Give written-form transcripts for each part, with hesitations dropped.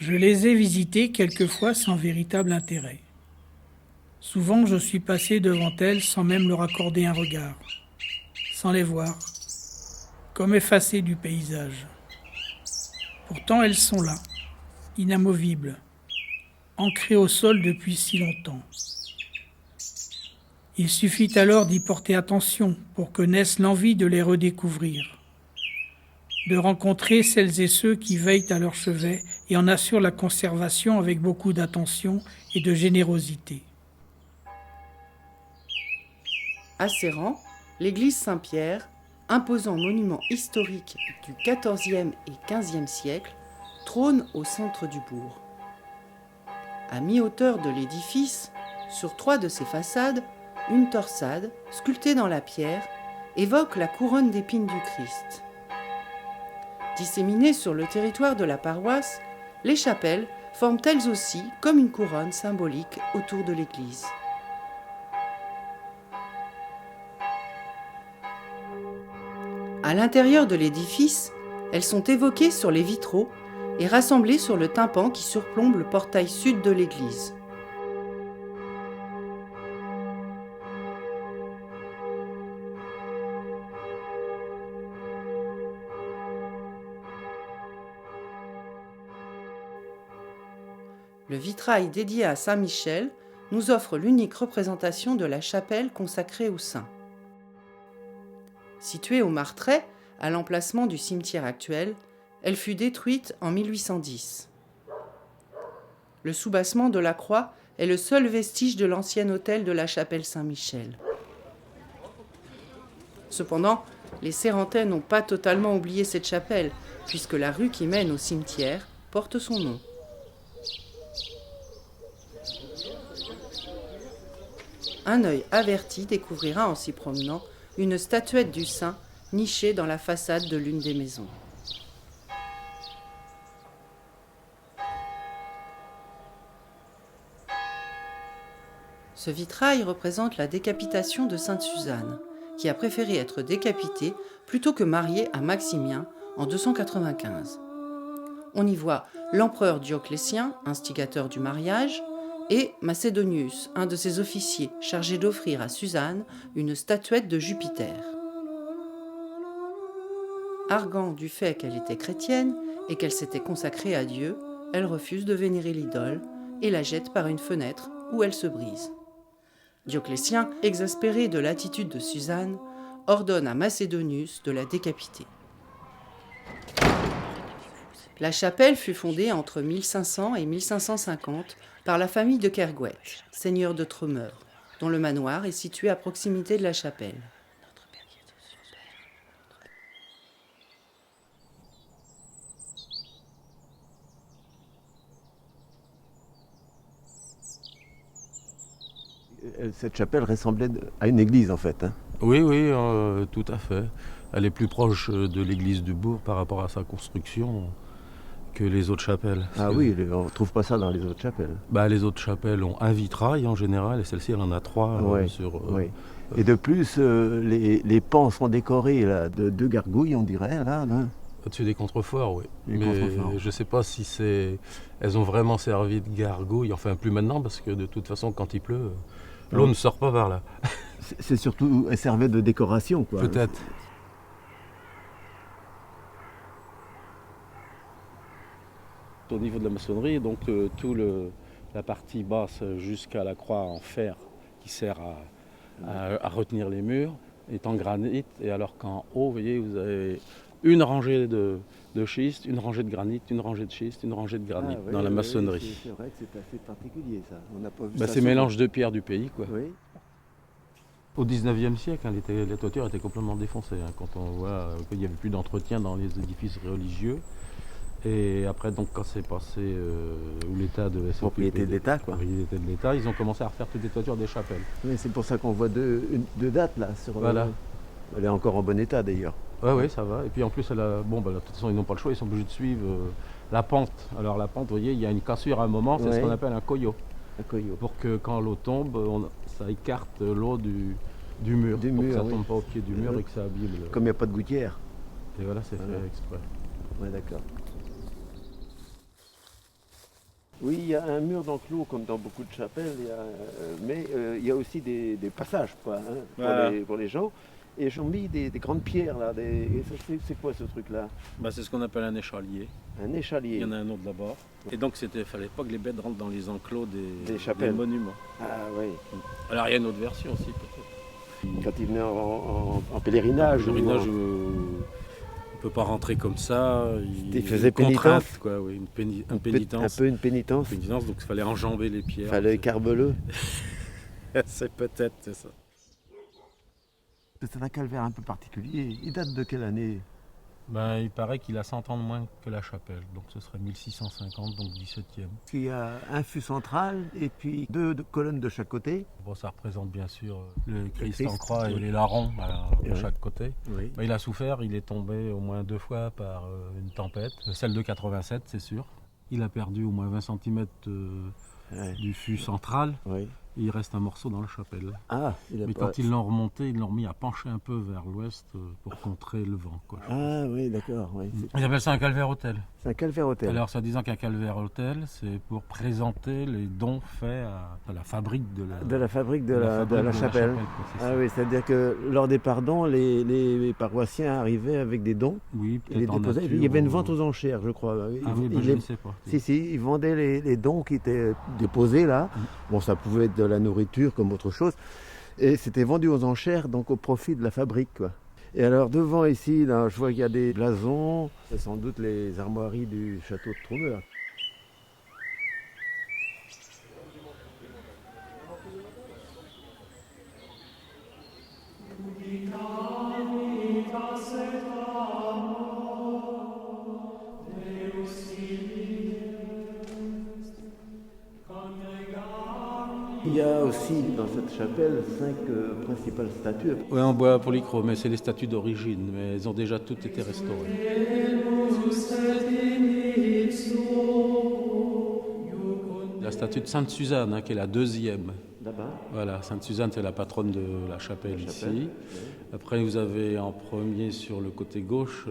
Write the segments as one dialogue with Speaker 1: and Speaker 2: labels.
Speaker 1: Je les ai visités quelquefois sans véritable intérêt. Souvent je suis passé devant elles sans même leur accorder un regard, sans les voir, comme effacées du paysage. Pourtant elles sont là, inamovibles, ancrées au sol depuis si longtemps. Il suffit alors d'y porter attention pour que naisse l'envie de les redécouvrir, de rencontrer celles et ceux qui veillent à leur chevet et en assurent la conservation avec beaucoup d'attention et de générosité.
Speaker 2: À Serran, l'église Saint-Pierre, imposant monument historique du XIVe et XVe siècle, trône au centre du bourg. À mi-hauteur de l'édifice, sur 3 de ses façades, une torsade, sculptée dans la pierre, évoque la couronne d'épines du Christ. Disséminées sur le territoire de la paroisse, les chapelles forment elles aussi comme une couronne symbolique autour de l'église. À l'intérieur de l'édifice, elles sont évoquées sur les vitraux et rassemblées sur le tympan qui surplombe le portail sud de l'église. Le vitrail dédié à Saint Michel nous offre l'unique représentation de la chapelle consacrée au saint. Située au Martret, à l'emplacement du cimetière actuel, elle fut détruite en 1810. Le soubassement de la croix est le seul vestige de l'ancien autel de la chapelle Saint-Michel. Cependant, les Serrantais n'ont pas totalement oublié cette chapelle, puisque la rue qui mène au cimetière porte son nom. Un œil averti découvrira en s'y promenant une statuette du saint nichée dans la façade de l'une des maisons. Ce vitrail représente la décapitation de Sainte Suzanne, qui a préféré être décapitée plutôt que mariée à Maximien en 295. On y voit l'empereur Dioclétien, instigateur du mariage, et Macédonius, un de ses officiers, chargé d'offrir à Suzanne une statuette de Jupiter. Arguant du fait qu'elle était chrétienne et qu'elle s'était consacrée à Dieu, elle refuse de vénérer l'idole et la jette par une fenêtre où elle se brise. Dioclétien, exaspéré de l'attitude de Suzanne, ordonne à Macédonius de la décapiter. La chapelle fut fondée entre 1500 et 1550 par la famille de Kergouët, seigneur de Tremeur, dont le manoir est situé à proximité de la chapelle.
Speaker 3: Cette chapelle ressemblait à une église en fait. Hein.
Speaker 4: Oui, oui, tout à fait. Elle est plus proche de l'église du bourg par rapport à sa construction que les autres chapelles.
Speaker 3: Ah oui, on ne trouve pas ça dans les autres chapelles.
Speaker 4: Les autres chapelles ont un vitrail en général et celle-ci elle en a 3
Speaker 3: Ouais,
Speaker 4: sur...
Speaker 3: oui. Et de plus, les pans sont décorés là, de 2 gargouilles, on dirait. Là.
Speaker 4: Au-dessus des contreforts, oui.
Speaker 3: Les
Speaker 4: Mais
Speaker 3: contreforts.
Speaker 4: je ne sais pas si elles ont vraiment servi de gargouilles, enfin plus maintenant parce que de toute façon quand il pleut, l'eau ne sort pas par là.
Speaker 3: C'est surtout, elles servaient de décoration, quoi.
Speaker 4: Peut-être.
Speaker 5: Au niveau de la maçonnerie, donc la partie basse jusqu'à la croix en fer qui sert à retenir les murs est en granit. Et alors qu'en haut, vous voyez, vous avez une rangée de schiste, une rangée de granit, une rangée de schiste, une rangée de granit dans la maçonnerie.
Speaker 3: C'est vrai que c'est assez particulier ça. On n'a pas vu
Speaker 4: C'est mélange de pierres du pays, quoi.
Speaker 3: Oui.
Speaker 4: Au 19e siècle, les toitures étaient complètement défoncées. Quand on voit qu'il n'y avait plus d'entretien dans les édifices religieux. Et après, donc, quand c'est passé où l'État devait s'occuper
Speaker 3: Propriété de l'État, quoi.
Speaker 4: Propriété de l'État, ils ont commencé à refaire toutes les toitures des chapelles.
Speaker 3: Oui, c'est pour ça qu'on voit deux dates là.
Speaker 4: Voilà.
Speaker 3: Elle est encore en bon état d'ailleurs.
Speaker 4: Oui, ça va. Et puis en plus, de toute façon, ils n'ont pas le choix, ils sont obligés de suivre la pente. Alors la pente, vous voyez, il y a une cassure à un moment, c'est ce qu'on appelle un coyot.
Speaker 3: Un coyot.
Speaker 4: Pour que quand l'eau tombe, ça écarte l'eau du mur.
Speaker 3: Du
Speaker 4: pour
Speaker 3: mur,
Speaker 4: que ça ne
Speaker 3: oui.
Speaker 4: tombe pas au pied du mur et que ça abîme.
Speaker 3: Comme il n'y a pas de gouttière.
Speaker 4: Et voilà, c'est fait exprès.
Speaker 3: Oui, d'accord. Oui, il y a un mur d'enclos comme dans beaucoup de chapelles, mais il y a aussi des passages quoi, hein,
Speaker 5: Voilà.
Speaker 3: pour les gens. Et ils ont mis des grandes pierres là. Et ça, c'est quoi ce truc-là?
Speaker 5: C'est ce qu'on appelle un échalier.
Speaker 3: Un échalier.
Speaker 5: Il y en a un autre d'abord. Et donc il ne fallait pas que les bêtes rentrent dans les enclos
Speaker 3: Des chapelles.
Speaker 5: monuments.
Speaker 3: Ah oui.
Speaker 5: Alors il y a une autre version aussi peut-être.
Speaker 3: Quand ils venaient en pèlerinage.
Speaker 5: Le pèlerinage,
Speaker 3: ou
Speaker 5: on ne peut pas rentrer comme ça.
Speaker 3: Il faisait
Speaker 5: contrainte,
Speaker 3: pénitence.
Speaker 5: quoi, oui, une
Speaker 3: un
Speaker 5: pénitence.
Speaker 3: peu une pénitence.
Speaker 5: Donc il fallait enjamber les pierres.
Speaker 3: Il fallait carbeleux.
Speaker 5: C'est peut-être, c'est ça.
Speaker 3: C'est un calvaire un peu particulier. Il date de quelle année?
Speaker 4: Il paraît qu'il a 100 ans de moins que la chapelle, donc ce serait 1650, donc 17e.
Speaker 3: Il y a un fût central et puis deux colonnes de chaque côté.
Speaker 4: Bon, ça représente bien sûr le Christ
Speaker 3: Christ,
Speaker 4: en croix et
Speaker 3: oui.
Speaker 4: les larrons de
Speaker 3: Ouais.
Speaker 4: chaque côté.
Speaker 3: Oui.
Speaker 4: Il a souffert, il est tombé au moins 2 fois par une tempête, celle de 87 c'est sûr. Il a perdu au moins 20 cm
Speaker 3: Ouais.
Speaker 4: du fût central,
Speaker 3: Oui.
Speaker 4: et il reste un morceau dans la chapelle.
Speaker 3: Ah, il a
Speaker 4: Mais
Speaker 3: pas...
Speaker 4: quand ils l'ont remonté, ils l'ont mis à pencher un peu vers l'ouest pour contrer le vent, quoi.
Speaker 3: Ah oui, d'accord. Oui.
Speaker 4: Ils appellent ça un calvaire-autel.
Speaker 3: C'est un calvaire-autel.
Speaker 4: Alors, ça disant qu'un calvaire-autel, c'est pour présenter les dons faits à la fabrique de
Speaker 3: De la fabrique de la
Speaker 4: fabrique
Speaker 3: chapelle.
Speaker 4: quoi, c'est
Speaker 3: Ah
Speaker 4: ça.
Speaker 3: oui, c'est-à-dire que lors des pardons, les paroissiens arrivaient avec des dons.
Speaker 4: Oui,
Speaker 3: Ils les
Speaker 4: peut-être en
Speaker 3: déposaient.
Speaker 4: nature,
Speaker 3: Il y avait une
Speaker 4: ou-
Speaker 3: vente aux enchères, je crois.
Speaker 4: Ah oui,
Speaker 3: Ils
Speaker 4: je
Speaker 3: les-
Speaker 4: ne sais pas.
Speaker 3: Si, ils vendaient les dons qui étaient déposés là. Bon, ça pouvait être de la nourriture comme autre chose. Et c'était vendu aux enchères, donc au profit de la fabrique, quoi. Et alors devant ici, là, je vois qu'il y a des blasons. C'est sans doute les armoiries du château de Troumeur. Il y a aussi dans cette chapelle 5 principales statues.
Speaker 5: Oui, en bois polychrome, mais c'est les statues d'origine, mais elles ont déjà toutes été restaurées. La statue de Sainte Suzanne, qui est la deuxième.
Speaker 3: Là-bas.
Speaker 5: Voilà, Sainte Suzanne, c'est la patronne de la chapelle ici. Après, vous avez en premier sur le côté gauche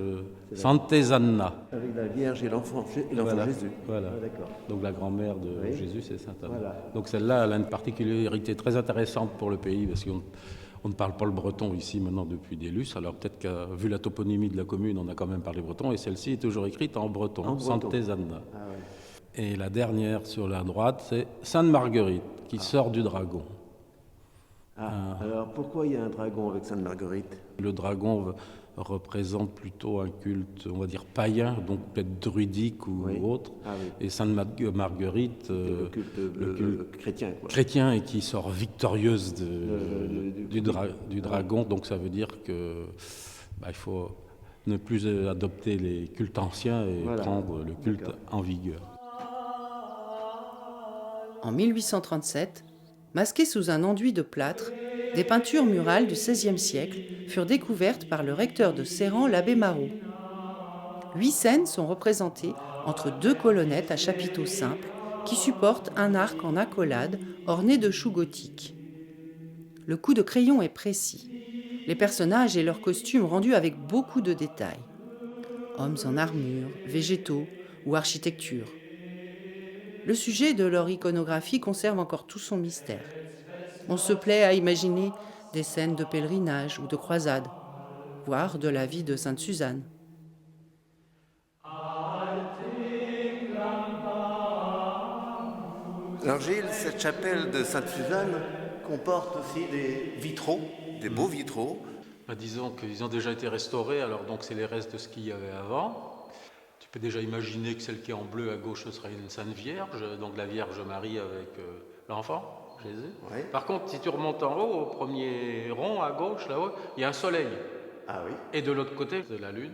Speaker 5: Sant'Esanna.
Speaker 3: Avec la Vierge et l'enfant
Speaker 5: Voilà.
Speaker 3: Jésus.
Speaker 5: Voilà.
Speaker 3: Ah, d'accord.
Speaker 5: Donc la grand-mère de
Speaker 3: Oui.
Speaker 5: Jésus, c'est Sainte Anne.
Speaker 3: Voilà.
Speaker 5: Donc celle-là, elle a une particularité très intéressante pour le pays parce qu'on ne parle pas le breton ici maintenant depuis des lustres. Alors peut-être que vu la toponymie de la commune, on a quand même parlé breton et celle-ci est toujours écrite en breton,
Speaker 3: En breton.
Speaker 5: Sant'Esanna.
Speaker 3: Ah, ouais.
Speaker 5: Et la dernière sur la droite, c'est Sainte Marguerite qui sort du dragon.
Speaker 3: Alors pourquoi il y a un dragon avec Sainte Marguerite?
Speaker 5: Le dragon représente plutôt un culte, on va dire païen, donc peut-être druidique ou
Speaker 3: Oui.
Speaker 5: autre.
Speaker 3: Ah oui.
Speaker 5: Et Sainte Marguerite,
Speaker 3: Le culte chrétien, quoi.
Speaker 5: chrétien et qui sort victorieuse
Speaker 3: du-
Speaker 5: du dragon. Donc ça veut dire que il faut ne plus adopter les cultes anciens et
Speaker 3: Voilà.
Speaker 5: prendre le culte
Speaker 3: D'accord.
Speaker 5: en vigueur.
Speaker 2: En 1837, masquées sous un enduit de plâtre, des peintures murales du XVIe siècle furent découvertes par le recteur de Séran, l'abbé Marot. 8 scènes sont représentées entre 2 colonnettes à chapiteaux simples qui supportent un arc en accolade orné de choux gothiques. Le coup de crayon est précis. Les personnages et leurs costumes rendus avec beaucoup de détails. Hommes en armure, végétaux ou architecture. Le sujet de leur iconographie conserve encore tout son mystère. On se plaît à imaginer des scènes de pèlerinage ou de croisade, voire de la vie de Sainte Suzanne.
Speaker 3: Alors Gilles, cette chapelle de Sainte-Suzanne comporte aussi des vitraux, des beaux vitraux.
Speaker 5: Disons qu'ils ont déjà été restaurés, alors donc c'est les restes de ce qu'il y avait avant. Tu peux déjà imaginer que celle qui est en bleu à gauche, ce serait une Sainte Vierge, donc la Vierge Marie avec l'enfant, Jésus.
Speaker 3: Oui.
Speaker 5: Par contre, si tu remontes en haut, au premier rond à gauche, là-haut, il y a un soleil.
Speaker 3: Ah oui.
Speaker 5: Et de l'autre côté, c'est la lune.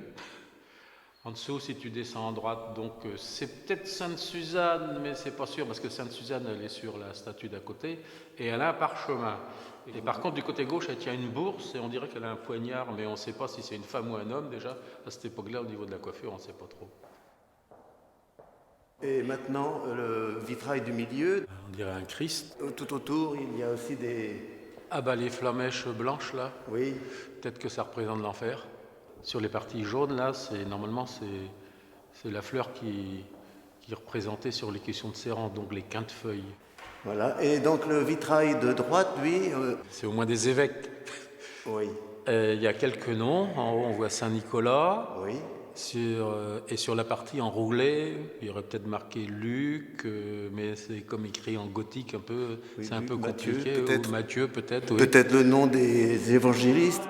Speaker 5: En dessous, si tu descends en droite, donc c'est peut-être Sainte Suzanne, mais c'est pas sûr parce que Sainte Suzanne, elle est sur la statue d'à côté et elle a un parchemin. Et par contre, du côté gauche, elle tient une bourse et on dirait qu'elle a un poignard, mais on ne sait pas si c'est une femme ou un homme déjà. À cette époque-là, au niveau de la coiffure, on ne sait pas trop.
Speaker 3: Et maintenant, le vitrail du milieu.
Speaker 5: On dirait un Christ.
Speaker 3: Tout autour, il y a aussi des...
Speaker 5: Ah bah les flamèches blanches là,
Speaker 3: Oui.
Speaker 5: peut-être que ça représente l'enfer. Sur les parties jaunes là, normalement c'est la fleur qui qui représentait sur les questions de serrant, donc les quintefeuilles.
Speaker 3: Voilà. Et donc le vitrail de droite, lui...
Speaker 5: C'est au moins des évêques.
Speaker 3: Oui.
Speaker 5: Il y a quelques noms. En haut, on voit Saint-Nicolas.
Speaker 3: Oui.
Speaker 5: Et sur la partie enroulée, il y aurait peut-être marqué Luc, mais c'est comme écrit en gothique un peu, oui, c'est un peu compliqué. Ou Matthieu peut-être. Oui.
Speaker 3: Peut-être le nom des évangélistes.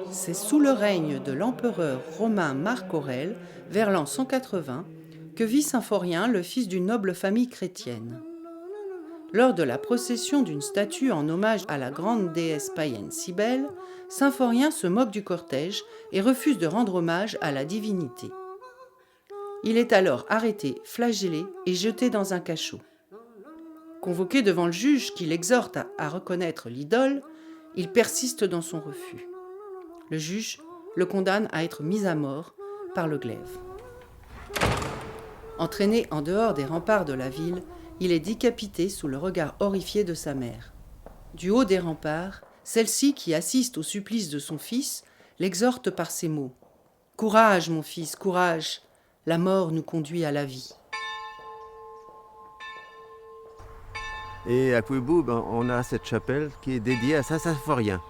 Speaker 2: C'est sous le règne de l'empereur romain Marc Aurèle, vers l'an 180, que vit Symphorien, le fils d'une noble famille chrétienne. Lors de la procession d'une statue en hommage à la grande déesse païenne Cybèle, Symphorien se moque du cortège et refuse de rendre hommage à la divinité. Il est alors arrêté, flagellé et jeté dans un cachot. Convoqué devant le juge qui l'exhorte à reconnaître l'idole, il persiste dans son refus. Le juge le condamne à être mis à mort par le glaive. Entraîné en dehors des remparts de la ville, il est décapité sous le regard horrifié de sa mère. Du haut des remparts, celle-ci, qui assiste au supplice de son fils, l'exhorte par ces mots. « Courage, mon fils, courage, la mort nous conduit à la vie. »
Speaker 3: Et à Couébou, on a cette chapelle qui est dédiée à Saint Symphorien.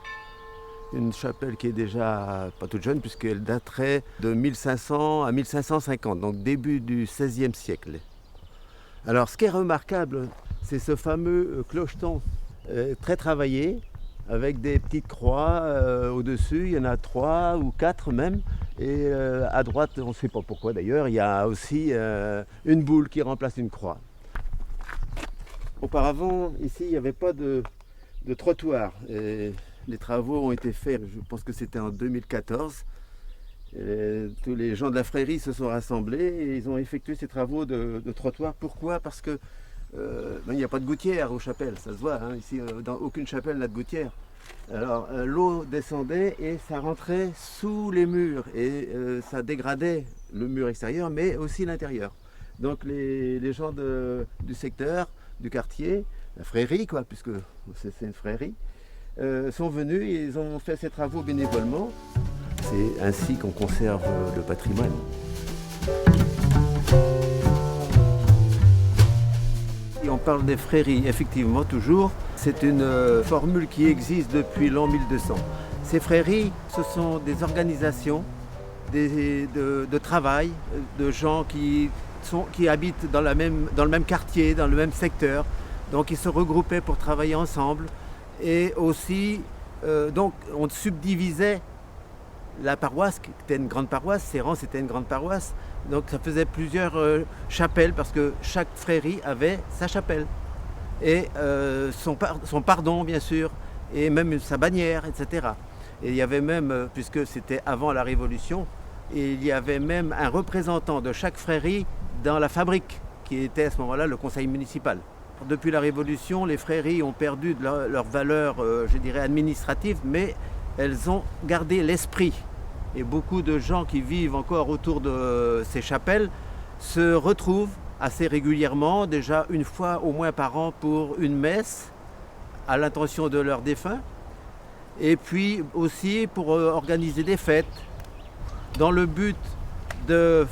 Speaker 3: Une chapelle qui est déjà pas toute jeune puisqu'elle daterait de 1500 à 1550, donc début du XVIe siècle. Alors ce qui est remarquable, c'est ce fameux clocheton très travaillé, avec des petites croix au-dessus, il y en a 3 ou 4 même, et à droite, on ne sait pas pourquoi d'ailleurs, il y a aussi une boule qui remplace une croix. Auparavant, ici, il n'y avait pas de trottoir. Et les travaux ont été faits, je pense que c'était en 2014. Tous les gens de la frérie se sont rassemblés et ils ont effectué ces travaux de trottoir. Pourquoi ? Parce que il n'y a pas de gouttière aux chapelles, ça se voit. Hein. Ici, dans aucune chapelle n'a de gouttière. Alors l'eau descendait et ça rentrait sous les murs et ça dégradait le mur extérieur, mais aussi l'intérieur. Donc les gens du secteur, du quartier, la frérie, quoi, puisque c'est une frérie, sont venus et ils ont fait ces travaux bénévolement. C'est ainsi qu'on conserve le patrimoine. Et on parle des fréries, effectivement, toujours. C'est une formule qui existe depuis l'an 1200. Ces fréries, ce sont des organisations de travail, de gens qui habitent dans le même quartier, dans le même secteur. Donc ils se regroupaient pour travailler ensemble. Et aussi, donc on subdivisait la paroisse, qui était une grande paroisse, Serran c'était une grande paroisse, donc ça faisait plusieurs chapelles parce que chaque frérie avait sa chapelle et son pardon bien sûr, et même sa bannière, etc. Et il y avait même, puisque c'était avant la Révolution, et il y avait même un représentant de chaque frérie dans la fabrique, qui était à ce moment-là le conseil municipal. Depuis la Révolution, les fréries ont perdu de leur valeur, je dirais, administrative, mais elles ont gardé l'esprit. Et beaucoup de gens qui vivent encore autour de ces chapelles se retrouvent assez régulièrement, déjà une fois au moins par an pour une messe à l'intention de leurs défunts, et puis aussi pour organiser des fêtes, dans le but de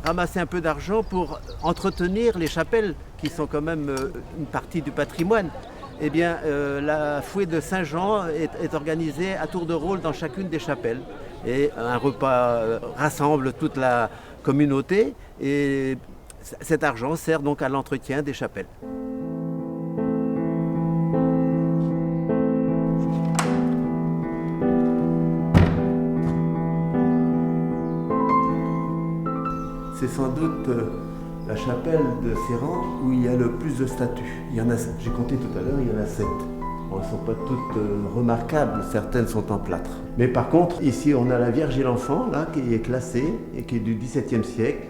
Speaker 3: ramasser un peu d'argent pour entretenir les chapelles, qui sont quand même une partie du patrimoine. Eh bien, la fouée de Saint-Jean est organisée à tour de rôle dans chacune des chapelles. Et un repas rassemble toute la communauté et cet argent sert donc à l'entretien des chapelles. C'est sans doute la chapelle de Serran où il y a le plus de statues. Il y en a, j'ai compté tout à l'heure, il y en a 7. Bon, elles ne sont pas toutes remarquables, certaines sont en plâtre. Mais par contre, ici on a la Vierge et l'Enfant, là, qui est classée et qui est du XVIIe siècle.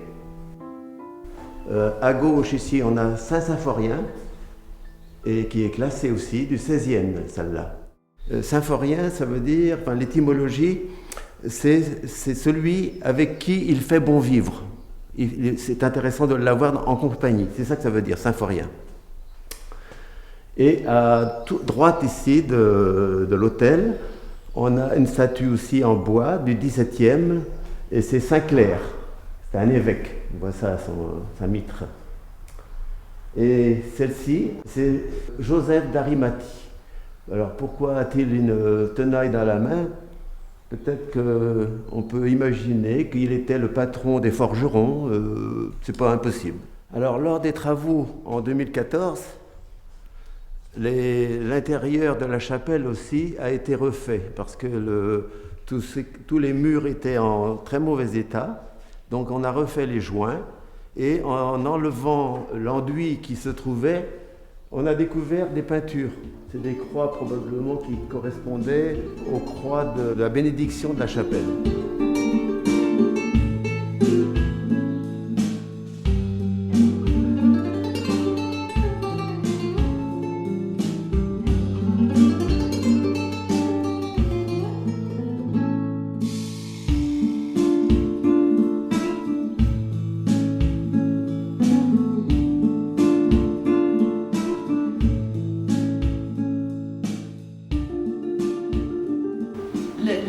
Speaker 3: À gauche, ici, on a Saint Symphorien. et qui est classée aussi du 16e, celle-là. Symphorien, ça veut dire, enfin, l'étymologie, c'est celui avec qui il fait bon vivre. C'est intéressant de l'avoir en compagnie, c'est ça que ça veut dire, symphorien. Et à droite ici de l'autel, on a une statue aussi en bois du 17e, et c'est Saint-Clair, c'est un évêque, on voit ça, sa mitre. Et celle-ci, c'est Joseph d'Arimathie. Alors pourquoi a-t-il une tenaille dans la main? Peut-être qu'on peut imaginer qu'il était le patron des forgerons, c'est pas impossible. Alors lors des travaux en 2014, l'intérieur de la chapelle aussi a été refait parce que tous les murs étaient en très mauvais état. Donc on a refait les joints et en enlevant l'enduit qui se trouvait, on a découvert des peintures. C'est des croix probablement qui correspondaient aux croix de la bénédiction de la chapelle.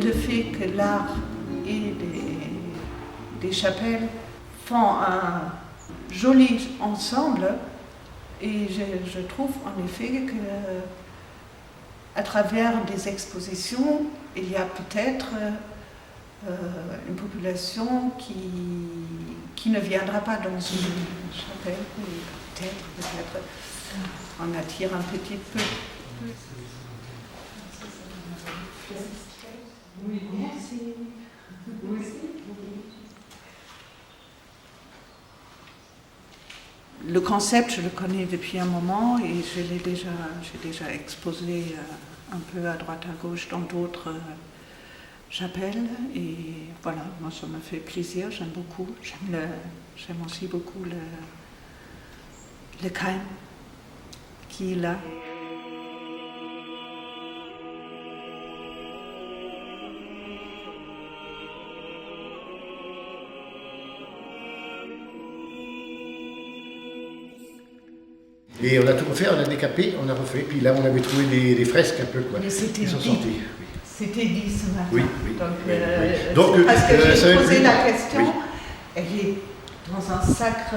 Speaker 6: Le fait que l'art et des chapelles font un joli ensemble, et je trouve en effet que à travers des expositions, il y a peut-être une population qui ne viendra pas dans une chapelle, et peut-être on attire un petit peu. Oui, merci. Le concept, je le connais depuis un moment et j'ai déjà exposé un peu à droite à gauche dans d'autres chapelles. Et voilà, moi ça me fait plaisir, j'aime beaucoup. J'aime aussi beaucoup le calme qui est là.
Speaker 7: Et on a tout refait, on a décapé, on a refait. Puis là, on avait trouvé des fresques un peu, quoi.
Speaker 6: Mais c'était
Speaker 7: Ils sont sortis.
Speaker 6: C'était dit ce matin.
Speaker 7: Oui.
Speaker 6: Donc, parce que j'ai posé
Speaker 7: plus...
Speaker 6: la question,
Speaker 7: oui.
Speaker 6: Elle est dans un sacre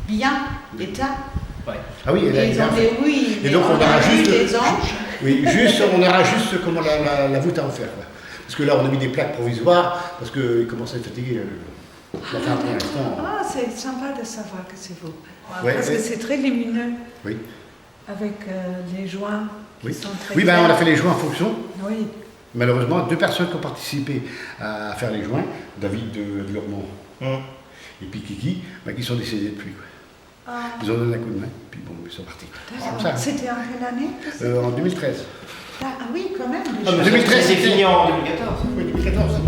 Speaker 6: bien état.
Speaker 7: Ouais. Ah oui, elle
Speaker 6: et ils ont dit oui.
Speaker 7: Et donc on aura juste.
Speaker 6: Des ans.
Speaker 7: Oui, on aura juste comment la voûte à refaire, quoi. Parce que là, on a mis des plaques provisoires, parce qu'ils commençaient à être fatigués.
Speaker 6: Ah, c'est sympa de savoir que c'est vous.
Speaker 7: Ouais,
Speaker 6: parce que c'est très lumineux.
Speaker 7: Oui.
Speaker 6: Avec les joints qui sont très
Speaker 7: oui, on a fait les joints en fonction.
Speaker 6: Oui.
Speaker 7: Malheureusement, 2 personnes qui ont participé à faire les joints, David de Lurmont et puis Kiki, qui sont décédés depuis. Quoi.
Speaker 6: Ah.
Speaker 7: Ils ont donné un coup de main, puis bon, ils sont partis.
Speaker 6: C'était en quelle année
Speaker 7: En 2013.
Speaker 6: Ah oui, quand même.
Speaker 7: En 2013,
Speaker 8: c'est fini en 2014.
Speaker 7: Oui, 2014.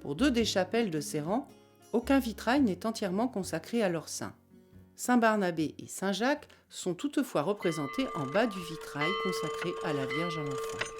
Speaker 2: Pour 2 des chapelles de Serran, aucun vitrail n'est entièrement consacré à leur saint. Saint-Barnabé et Saint-Jacques sont toutefois représentés en bas du vitrail consacré à la Vierge à l'Enfant.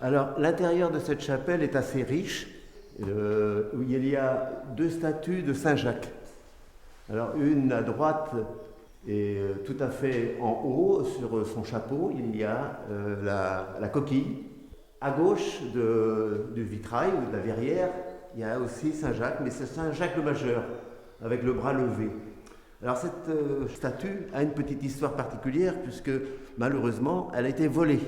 Speaker 3: Alors, l'intérieur de cette chapelle est assez riche, où il y a 2 statues de Saint-Jacques. Alors, une à droite est tout à fait en haut, sur son chapeau, il y a la coquille. À gauche du vitrail ou de la verrière, il y a aussi Saint-Jacques, mais c'est Saint-Jacques le Majeur, avec le bras levé. Alors cette statue a une petite histoire particulière, puisque malheureusement, elle a été volée.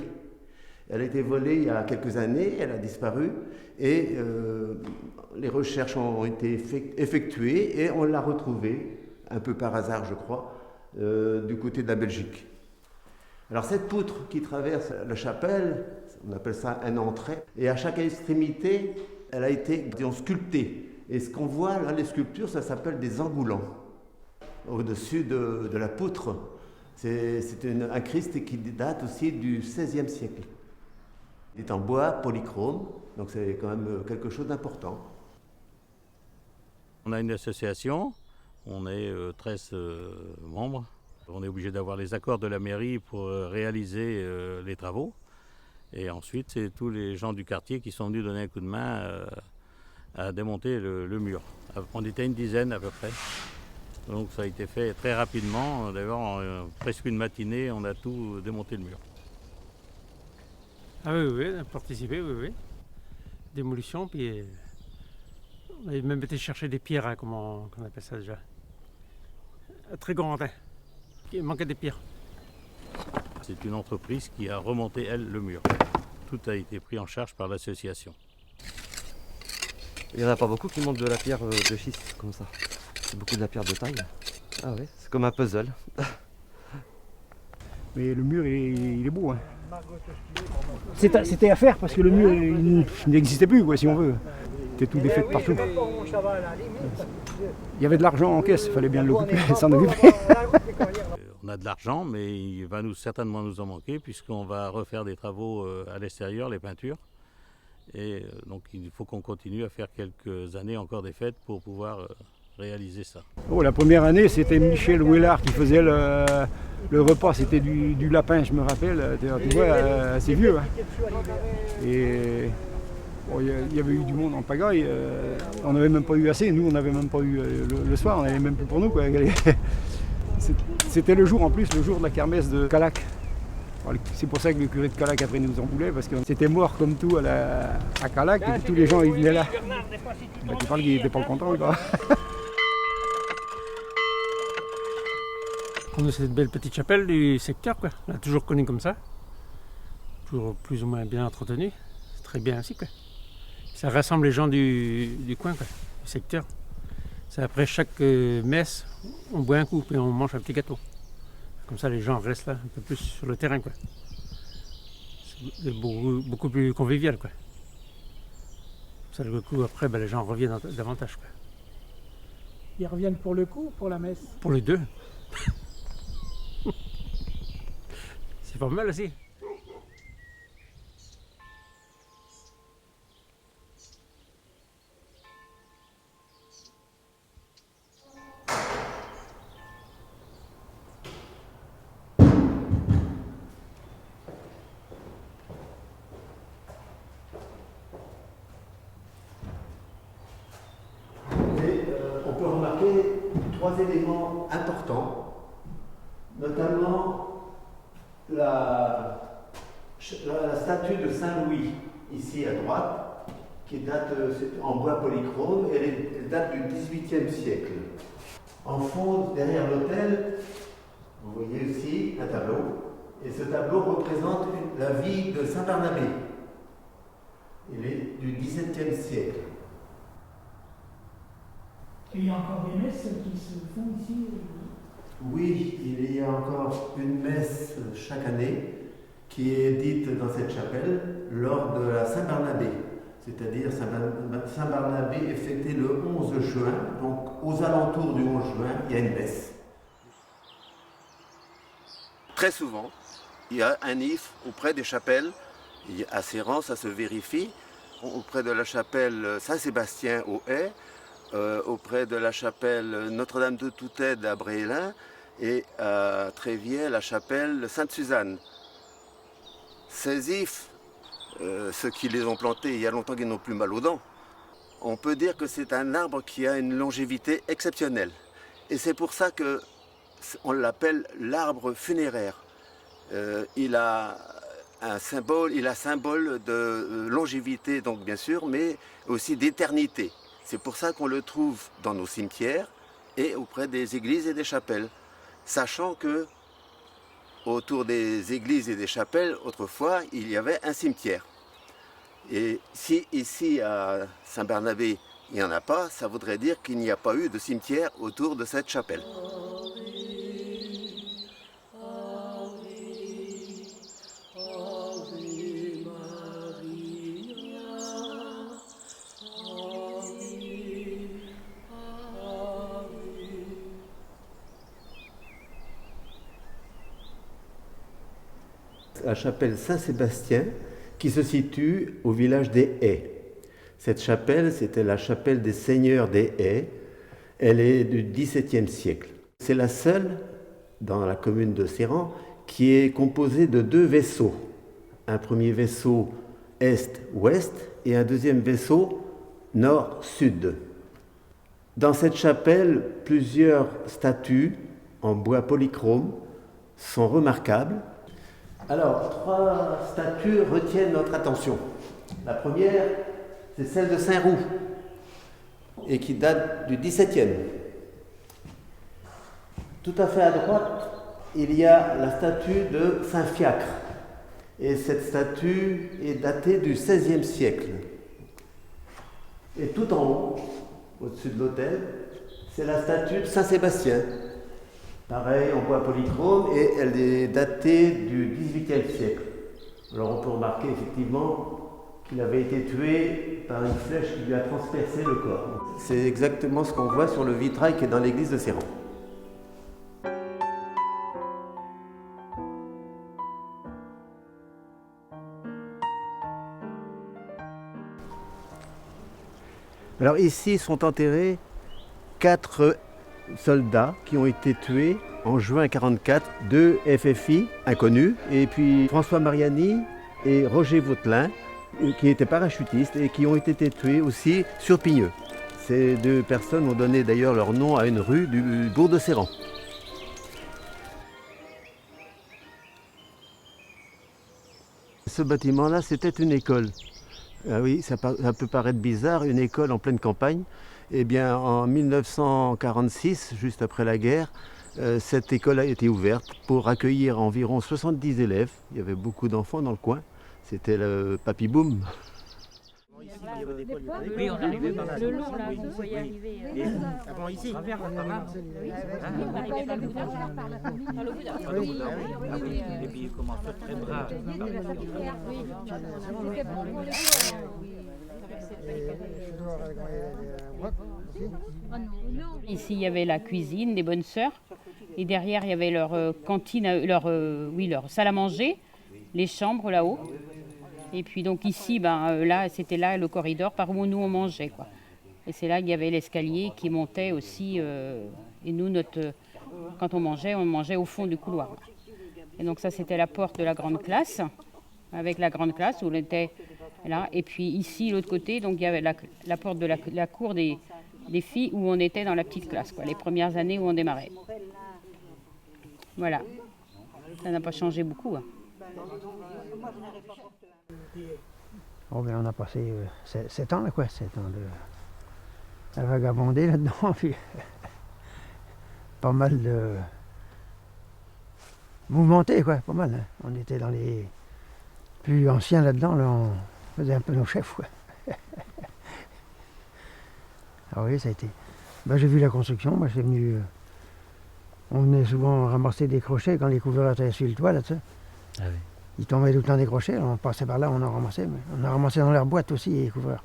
Speaker 3: Elle a été volée il y a quelques années, elle a disparu, et les recherches ont été effectuées, et on l'a retrouvée, un peu par hasard je crois, du côté de la Belgique. Alors cette poutre qui traverse la chapelle, on appelle ça un entrée, et à chaque extrémité, elle a été, disons, sculptée. Et ce qu'on voit là, les sculptures, ça s'appelle des engoulants. Au-dessus de la poutre, c'est un Christ qui date aussi du XVIe siècle. Il est en bois polychrome, donc c'est quand même quelque chose d'important.
Speaker 4: On a une association, on est 13 membres. On est obligé d'avoir les accords de la mairie pour réaliser les travaux. Et ensuite, c'est tous les gens du quartier qui sont venus donner un coup de main à démonter le mur. On était une dizaine à peu près. Donc ça a été fait très rapidement. D'ailleurs, en presque une matinée, on a tout démonté le mur.
Speaker 8: Ah oui, on a participé, oui. Démolition, puis on avait même été chercher des pierres, hein, comment on appelle ça déjà. Très grand, hein. Il manquait des pierres.
Speaker 4: C'est une entreprise qui a remonté, elle, le mur. Tout a été pris en charge par l'association.
Speaker 9: Il n'y en a pas beaucoup qui montent de la pierre de schiste comme ça. C'est beaucoup de la pierre de taille. Ah oui, c'est comme un puzzle.
Speaker 10: Mais le mur, il est beau. Hein. C'était à faire parce que le mur, il n'existait plus, quoi, si on veut. C'était tout défait de partout. Il y avait de l'argent en caisse, il fallait bien l'occuper, s'en occuper.
Speaker 4: On a de l'argent, mais il va certainement nous en manquer puisqu'on va refaire des travaux à l'extérieur, les peintures. Et donc il faut qu'on continue à faire quelques années encore des fêtes pour pouvoir réaliser ça.
Speaker 10: Oh, la première année, c'était Michel Ouellard qui faisait le repas, c'était du lapin, je me rappelle. Tu vois, c'est vieux. Hein. Et bon, il y avait eu du monde en pagaille. On n'avait même pas eu assez. Nous, on n'avait même pas eu le soir, on n'avait même plus pour nous, quoi. C'était le jour en plus, le jour de la kermesse de Calac. C'est pour ça que le curé de Calac après nous en voulait, parce que c'était mort comme tout à Calac, et tous les gens ils venaient là. Bah, tu parles qu'il n'était pas content, quoi.
Speaker 8: On a cette belle petite chapelle du secteur, quoi. On l'a toujours connue comme ça. Toujours plus ou moins bien entretenue. C'est très bien aussi, quoi. Ça rassemble les gens du coin, quoi, du secteur. C'est après chaque messe, on boit un coup et on mange un petit gâteau. Comme ça, les gens restent là un peu plus sur le terrain, quoi. C'est beaucoup plus convivial, quoi. Ça, le coup, après, les gens reviennent davantage, quoi.
Speaker 1: Ils reviennent pour le coup ou pour la messe?
Speaker 8: Pour les deux. C'est pas mal aussi.
Speaker 3: On peut remarquer trois éléments importants, notamment la statue de Saint-Louis, ici à droite, qui date en bois polychrome, elle date du XVIIIe siècle. En fond, derrière l'autel, vous voyez aussi un tableau, et ce tableau représente la vie de Saint Barnabé. Il est du XVIIe siècle.
Speaker 1: Et il y a encore des messes qui se font ici?
Speaker 3: Oui, il y a encore une messe chaque année qui est dite dans cette chapelle lors de la Saint-Barnabé. C'est-à-dire Saint-Barnabé est fêté le 11 juin, donc aux alentours du 11 juin, il y a une messe. Très souvent, il y a un if auprès des chapelles. À Séran, ça se vérifie. Auprès de la chapelle Saint-Sébastien au Haye, auprès de la chapelle Notre-Dame de Toute-Aide à Bréélin et à Tréviers, la chapelle Sainte-Suzanne. Ces ifs, ceux qui les ont plantés il y a longtemps qu'ils n'ont plus mal aux dents, on peut dire que c'est un arbre qui a une longévité exceptionnelle. Et c'est pour ça qu'on l'appelle l'arbre funéraire. Il a un symbole, il a symbole de longévité, donc bien sûr, mais aussi d'éternité. C'est pour ça qu'on le trouve dans nos cimetières et auprès des églises et des chapelles. Sachant que autour des églises et des chapelles, autrefois, il y avait un cimetière. Et si ici à Saint-Bernabé, il n'y en a pas, ça voudrait dire qu'il n'y a pas eu de cimetière autour de cette chapelle. La chapelle Saint-Sébastien qui se situe au village des Haies. Cette chapelle, c'était la chapelle des seigneurs des Haies. Elle est du XVIIe siècle. C'est la seule dans la commune de Serran qui est composée de 2 vaisseaux. Un premier vaisseau est-ouest et un deuxième vaisseau nord-sud. Dans cette chapelle, plusieurs statues en bois polychrome sont remarquables. Alors, 3 statues retiennent notre attention. La première, c'est celle de Saint-Roux, et qui date du XVIIe. Tout à fait à droite, il y a la statue de Saint-Fiacre. Et cette statue est datée du XVIe siècle. Et tout en haut, au-dessus de l'autel, c'est la statue de Saint-Sébastien. Pareil, en bois polychrome, et elle est datée du XVIIIe siècle. Alors on peut remarquer effectivement qu'il avait été tué par une flèche qui lui a transpercé le corps. C'est exactement ce qu'on voit sur le vitrail qui est dans l'église de Serran. Alors ici sont enterrés 4 soldats qui ont été tués en juin 1944, 2 FFI inconnus, et puis François Mariani et Roger Vautelin, qui étaient parachutistes et qui ont été tués aussi sur Pigneux. Ces 2 personnes ont donné d'ailleurs leur nom à une rue du bourg de Serran. Ce bâtiment-là, c'était une école. Ah oui, ça peut paraître bizarre, une école en pleine campagne. Eh bien, en 1946, juste après la guerre, cette école a été ouverte pour accueillir environ 70 élèves. Il y avait beaucoup d'enfants dans le coin. C'était le papy boom.
Speaker 11: Oui, on arrivait par le long, là, vous voyez arriver.
Speaker 12: Avant ici.
Speaker 11: Et puis, comment faire très brave.
Speaker 13: Ici, il y avait la cuisine des bonnes sœurs. Et derrière, il y avait leur cantine, leur salle à manger, les chambres là-haut. Et puis donc ici, là, c'était là le corridor par où nous on mangeait, quoi. Et c'est là qu'il y avait l'escalier qui montait aussi. Et nous, quand on mangeait au fond du couloir. Et donc ça, c'était la porte de la grande classe, avec la grande classe où on était là. Et puis ici, l'autre côté, donc il y avait la porte de la cour des filles où on était dans la petite classe, quoi, les premières années où on démarrait. Voilà. Ça n'a pas changé beaucoup. Hein.
Speaker 12: Oh, ben, on a passé 7 ans, là, quoi, 7 ans à vagabonder là-dedans, puis pas mal de mouvementé, quoi, pas mal. Hein. On était dans les plus anciens là-dedans, là, on faisait un peu nos chefs, quoi. Ah oui, ça a été. Ben, j'ai vu la construction, moi j'étais venu. On venait souvent ramasser des crochets quand les couvreurs étaient sur le toit, là, tu sais.
Speaker 11: Ah oui.
Speaker 12: Ils tombaient tout le temps des crochets, on passait par là, on en ramassait. Mais on en ramassait dans leur boîte aussi, les couvreurs.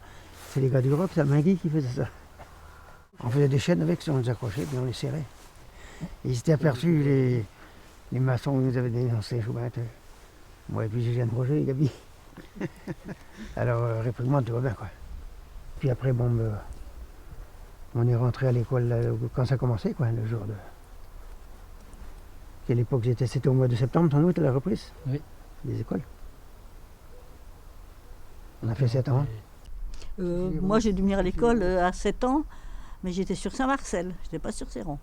Speaker 12: C'est les gars du groupe, c'est Mingui qui faisait ça. On faisait des chaînes avec, on les accrochait, puis on les serrait. Et ils s'étaient aperçus, les maçons qui nous avaient dénoncé les chouettes. Moi et puis j'ai de Roger, les Gabi. Alors, réprimande, tout va bien, quoi. Puis après, bon, on est rentré à l'école là, quand ça commençait, quoi, le jour de... Quelle époque c'était au mois de septembre, sans doute, à la reprise.
Speaker 11: Oui.
Speaker 12: Des écoles. On a fait 7 ans.
Speaker 14: Moi, j'ai dû venir à l'école à 7 ans, mais j'étais sur Saint-Marcel, je n'étais pas sur Serran.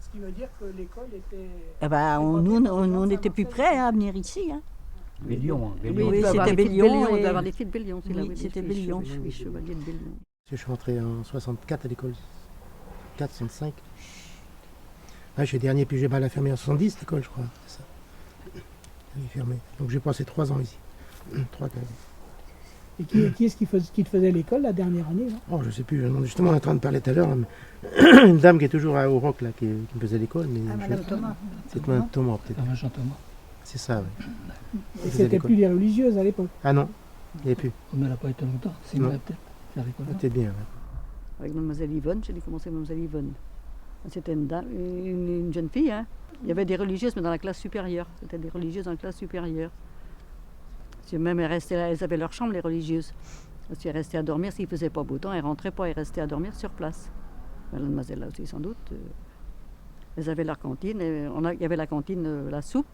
Speaker 1: Ce qui veut dire que l'école était...
Speaker 14: Eh ben, nous, on était plus prêts à venir ici. Hein.
Speaker 11: Bélion.
Speaker 14: Oui, c'était Bélion.
Speaker 15: On doit avoir des filles de Bélion.
Speaker 14: Oui, c'était Bélion.
Speaker 15: Je suis chevalier de Bélion.
Speaker 16: Je suis rentré en 64 à l'école. 4, 65. Ah, je suis dernier, puis j'ai mal à fermer en 70 l'école, je crois. C'est ça. Elle est fermée. Donc j'ai passé 3 ans ici. 3 ans.
Speaker 1: Et qui est-ce qui te faisait l'école la dernière année là?
Speaker 16: Oh, je sais plus, justement on est en train de parler tout à l'heure. Une dame qui est toujours au Roc là, qui me faisait l'école.
Speaker 14: Madame Thomas.
Speaker 16: C'est Madame Thomas peut-être.
Speaker 11: Ah, Jean Thomas.
Speaker 16: C'est ça, oui.
Speaker 1: Et c'était plus des religieuses à l'époque?
Speaker 16: Ah non, il n'y avait plus.
Speaker 11: Mais elle n'a pas été longtemps. C'est
Speaker 16: Non.
Speaker 11: vrai, peut-être. Faire l'école.
Speaker 16: C'était bien. Ouais.
Speaker 15: Avec mademoiselle Yvonne, j'ai commencé avec mademoiselle Yvonne. C'était une dame, une jeune fille. Hein. Il y avait des religieuses, mais dans la classe supérieure. C'était des religieuses dans la classe supérieure. Parce que même elles avaient leur chambre, les religieuses. Parce qu'elles restaient à dormir, s'il ne faisait pas beau temps, elles ne rentraient pas, elles restaient à dormir sur place. Mais la demoiselle là aussi, sans doute. Elles avaient leur cantine. Il y avait la cantine, la soupe.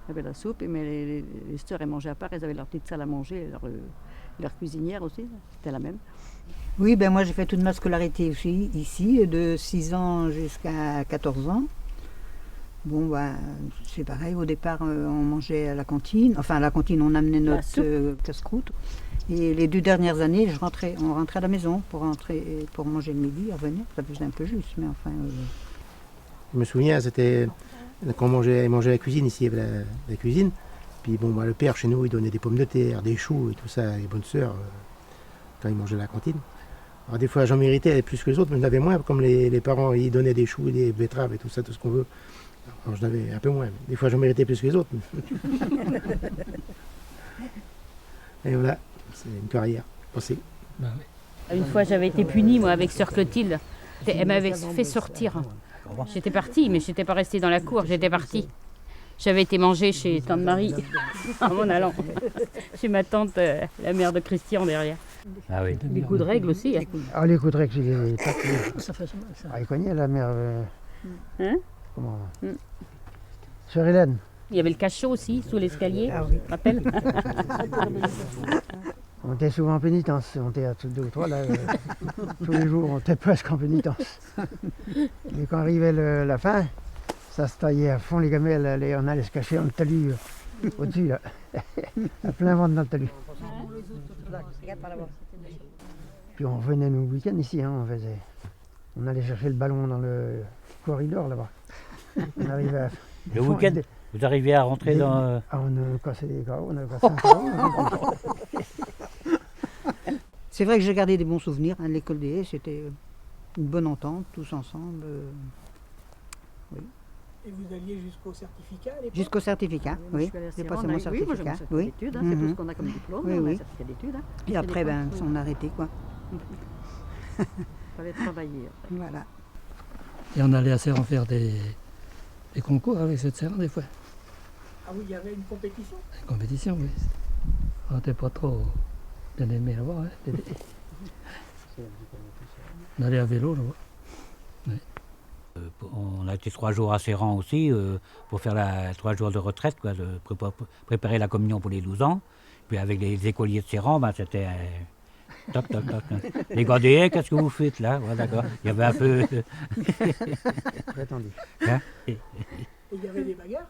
Speaker 15: Il y avait la soupe, mais les sœurs, elles mangeaient à part. Elles avaient leur petite salle à manger, leur cuisinière aussi. C'était la même.
Speaker 17: Oui, ben moi j'ai fait toute ma scolarité aussi, ici, de 6 ans jusqu'à 14 ans. Bon, ben, c'est pareil, au départ on mangeait à la cantine. Enfin, à la cantine, on amenait notre casse-croûte. Et les 2 dernières années, on rentrait à la maison pour manger le midi, revenir. Ça faisait un peu juste, mais enfin...
Speaker 16: Je me souviens, c'était quand on mangeait la cuisine ici, il y avait la cuisine. Puis bon, le père chez nous, il donnait des pommes de terre, des choux et tout ça, les bonnes sœurs, quand il mangeait à la cantine. Alors des fois j'en méritais plus que les autres, mais j'en avais moins, comme les parents ils donnaient des choux, des betteraves et tout ça, tout ce qu'on veut. Alors j'en avais un peu moins, mais des fois j'en méritais plus que les autres. Et voilà, c'est une carrière passée.
Speaker 13: Une fois j'avais été punie moi avec sœur Clotilde. Elle m'avait fait sortir. J'étais partie, mais je n'étais pas restée dans la cour, j'étais partie. J'avais été manger chez tante Marie en allant chez ma tante, la mère de Christian derrière.
Speaker 11: Ah oui.
Speaker 13: Les coups de règle aussi. Hein.
Speaker 12: Ah, les coups de règle, j'ai pas que...
Speaker 15: Ça fait mal, ça.
Speaker 12: Ah, il connaît la mère...
Speaker 13: Hein?
Speaker 12: Comment Sœur Hélène.
Speaker 13: Il y avait le cachot aussi, sous l'escalier,
Speaker 12: Ah oui.
Speaker 13: tu te rappelles?
Speaker 12: On était souvent en pénitence, on était à 2 ou 3 là, tous les jours on était presque en pénitence. Et quand arrivait la fin, ça se taillait à fond les gamelles, on allait se cacher dans le talus au-dessus là, à plein ventre dans le talus. Puis on revenait nos week-ends ici, hein, on allait chercher le ballon dans le corridor là-bas. On arrivait à...
Speaker 11: Le week-end, vous arriviez à rentrer dans...
Speaker 12: Ah, on a cassé des carreaux, on a cassé un carreau.
Speaker 17: C'est vrai que j'ai gardé des bons souvenirs à l'école des Haies, c'était une bonne entente, tous ensemble. Oui.
Speaker 1: Et vous alliez jusqu'au certificat à l'époque?
Speaker 17: Jusqu'au certificat, oui. J'ai passé mon certificat.
Speaker 15: Oui, moi j'ai mon certificat d'études, c'est tout ce qu'on a comme diplôme,
Speaker 17: Oui,
Speaker 15: on a un
Speaker 17: oui.
Speaker 15: certificat d'études.
Speaker 17: Et après, ben, on a arrêté quoi.
Speaker 15: Il fallait travailler.
Speaker 17: Voilà.
Speaker 11: Et on allait à Serran faire des concours avec cette Serran des fois.
Speaker 1: Ah oui, il y avait une compétition?
Speaker 11: Une compétition, oui. On n'était pas trop bien aimé là-bas. Hein. On allait à vélo là-bas. Oui. On a été 3 jours à Serran aussi pour faire 3 jours de retraite, quoi, de préparer la communion pour les 12 ans. Puis avec les écoliers de Serran, ben, c'était top. Les gars des Haies, qu'est-ce que vous faites là? Ouais, d'accord. Il y avait un peu...
Speaker 12: Attendu.
Speaker 11: Hein?
Speaker 1: Et il y avait des bagarres?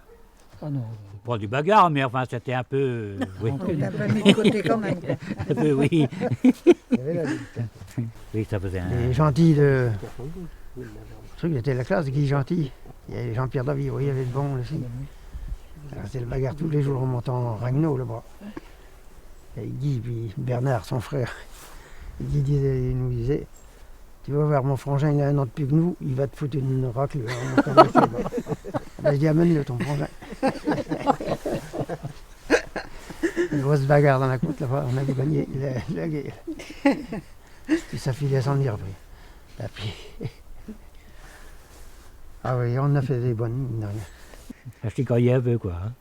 Speaker 11: Ah non. Pas du bagarre, mais enfin c'était un peu... oui.
Speaker 17: On l'a pas mis de côté quand même. Quoi.
Speaker 11: Un peu, oui.
Speaker 12: Il y avait la lutte.
Speaker 11: Oui, ça faisait un...
Speaker 12: Les gentils de... Le truc, c'était la classe de Guy Gentil. Il y avait Jean-Pierre David, oui, il y avait le bon aussi. Alors, c'était le bagarre tous les jours en montant en Ragno là-bas. Et Guy, puis Bernard, son frère. Guy il nous disait, tu vas voir mon frangin, il a 1 an de plus que nous, il va te foutre une raclée. Je dis, amène-le ton frangin. Une grosse bagarre dans la côte là-bas, on avait gagné la guerre. Puis ça filait sans dire après. Et puis... Ah oui, on a fait des bonnes, mine de rien.
Speaker 11: Ça chicaillait un peu, quoi. Hein.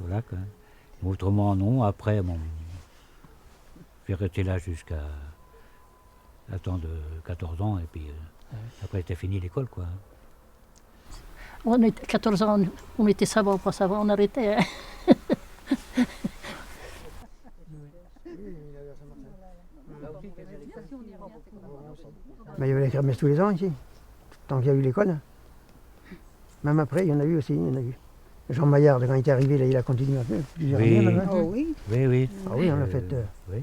Speaker 11: Voilà, quoi. Autrement, non. Après, bon, j'ai resté là jusqu'à la temps de 14 ans, et puis après, c'était fini l'école, quoi.
Speaker 15: On était 14 ans, on était savants, pas savants, on arrêtait. Hein.
Speaker 12: Mais il y avait les kermesses tous les ans ici, tant qu'il y a eu l'école. Même après, il y en a eu aussi, il y en a eu. Jean Maillard, quand il est arrivé, là, il a continué à faire plusieurs
Speaker 11: Oui.
Speaker 12: années. Là,
Speaker 17: Oh oui.
Speaker 11: Oui, oui.
Speaker 12: Ah oui, on a fait.
Speaker 11: Oui.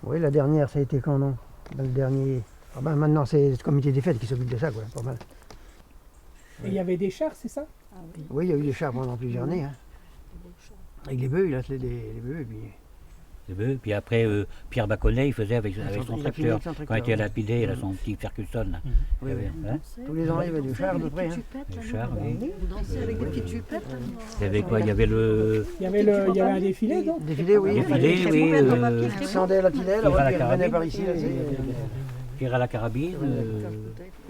Speaker 12: Oui, la dernière, ça a été quand, non? Ben, le dernier. Ah ben, maintenant, c'est le comité des fêtes qui s'occupe de ça, quoi. Pas mal.
Speaker 1: Et il y avait des chars, c'est ça?
Speaker 12: Oui, il y a eu des chars pendant plusieurs années. Hein. Avec les bœufs, il a attelé les bœufs. Et puis...
Speaker 11: Les bœufs. Puis après, Pierre Baconnet, il faisait avec son
Speaker 12: il a filé
Speaker 11: tracteur.
Speaker 12: avec son tracteur,
Speaker 11: Quand il était à
Speaker 12: ouais.
Speaker 11: lapidé, il a son petit Ferguson. Là.
Speaker 12: Oui,
Speaker 11: Il y avait,
Speaker 12: oui.
Speaker 11: hein,
Speaker 12: Tous les ans, il y avait des chars à peu près. Hein.
Speaker 11: des chars, oui.
Speaker 17: Vous dansez avec des petites jupettes.
Speaker 11: Il y avait quoi? Il y avait le...
Speaker 1: Il y avait un défilé, donc?
Speaker 12: Défilé, oui.
Speaker 11: Défilé, oui.
Speaker 12: Descendait à la Tillelle,
Speaker 11: Pierre à la
Speaker 12: il revenait
Speaker 11: carabine.
Speaker 12: par ici. Là,
Speaker 11: Pierre à la carabine.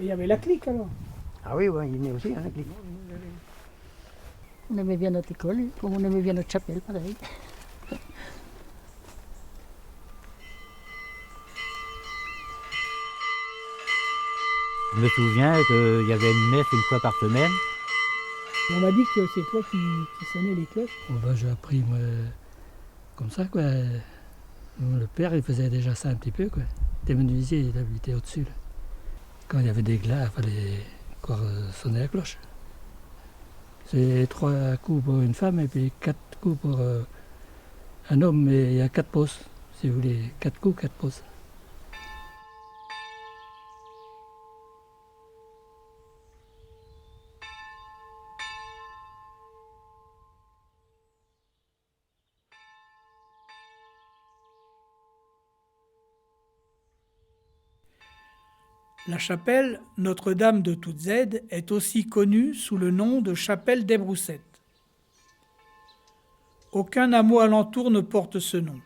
Speaker 1: Et il y avait la clique, alors?
Speaker 12: Ah oui, ouais, il venait aussi, hein, la clique.
Speaker 18: On aimait bien notre école, comme on aimait bien notre chapelle, pareil.
Speaker 11: Je me souviens qu'il y avait une messe une fois par semaine.
Speaker 1: On m'a dit que c'est toi qui sonnais les cloches.
Speaker 18: Oh ben, j'ai appris moi, comme ça, quoi. Le père, il faisait déjà ça un petit peu, quoi. Il était menuisier, il habitait au-dessus. Là. Quand il y avait des glas, il fallait encore sonner la cloche. C'est 3 coups pour une femme et puis 4 coups pour un homme, mais il y a 4 pauses, si vous voulez. 4 coups, 4 pauses.
Speaker 1: La chapelle Notre-Dame de Toutes Aides est aussi connue sous le nom de chapelle des Broussettes. Aucun hameau alentour ne porte ce nom.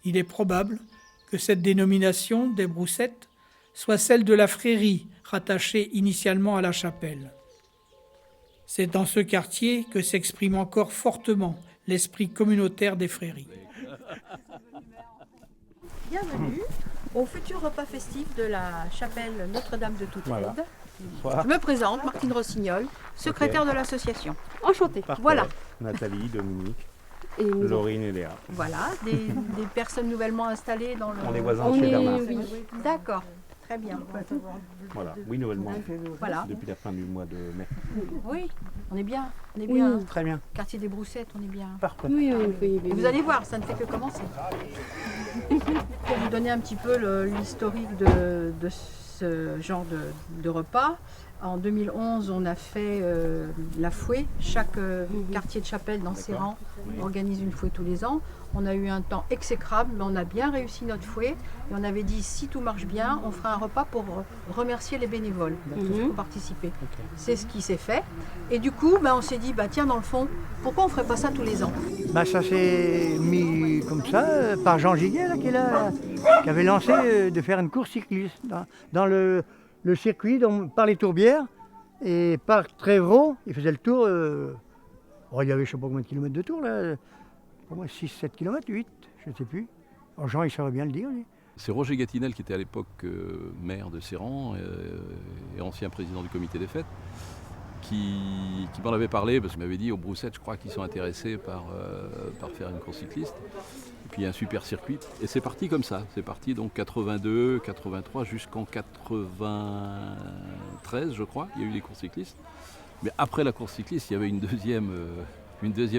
Speaker 1: Il est probable que cette dénomination des Broussettes soit celle de la frérie rattachée initialement à la chapelle. C'est dans ce quartier que s'exprime encore fortement l'esprit communautaire des fréries.
Speaker 19: Bienvenue au futur repas festif de la chapelle Notre-Dame de Toutes
Speaker 20: Voilà.
Speaker 19: Aides.
Speaker 20: Bonsoir.
Speaker 19: Je me présente, Martine Rossignol, secrétaire
Speaker 20: Ok.
Speaker 19: de l'association. Enchantée.
Speaker 20: Parfait.
Speaker 19: Voilà.
Speaker 20: Nathalie, Dominique,
Speaker 19: Et nous-
Speaker 20: Laurine et Léa.
Speaker 19: Voilà, des personnes nouvellement installées dans le...
Speaker 20: On est voisins chez Bernard.
Speaker 19: Oui. D'accord, très bien.
Speaker 20: Voilà, oui, nouvellement.
Speaker 19: Voilà.
Speaker 20: Depuis la fin du mois de mai.
Speaker 19: Oui, on est bien. On est
Speaker 20: Oui,
Speaker 19: bien.
Speaker 20: très bien.
Speaker 19: Quartier des Broussettes, on est bien.
Speaker 20: Parfait.
Speaker 19: Et vous allez voir, ça ne fait que commencer. Pour vous donner un petit peu l'historique de ce genre de repas, en 2011, on a fait la fouée. Chaque quartier de chapelle dans ses rangs organise une fouée tous les ans. On a eu un temps exécrable, mais on a bien réussi notre fouée. Et on avait dit, si tout marche bien, on fera un repas pour remercier les bénévoles qui ont participé. C'est ce qui s'est fait. Et du coup, on s'est dit, tiens, dans le fond, pourquoi on ne ferait pas ça tous les ans?
Speaker 12: Ça s'est mis comme ça par Jean Giguet, là, qui avait lancé de faire une course cycliste dans le circuit, par les Tourbières et par Trévreau. Il faisait le tour. Il y avait je ne sais pas combien de kilomètres de tour, là. Pour moi, 6-7 km, 8, je ne sais plus. Alors Jean, il saurait bien le dire, lui.
Speaker 21: C'est Roger Gatinel qui était à l'époque maire de Séran et ancien président du comité des fêtes qui m'en avait parlé parce qu'il m'avait dit aux Broussettes, je crois qu'ils sont intéressés par faire une course cycliste. Et puis il y a un super circuit. Et c'est parti comme ça. C'est parti donc 82, 83 jusqu'en 93, je crois. Il y a eu les courses cyclistes. Mais après la course cycliste, il y avait une deuxième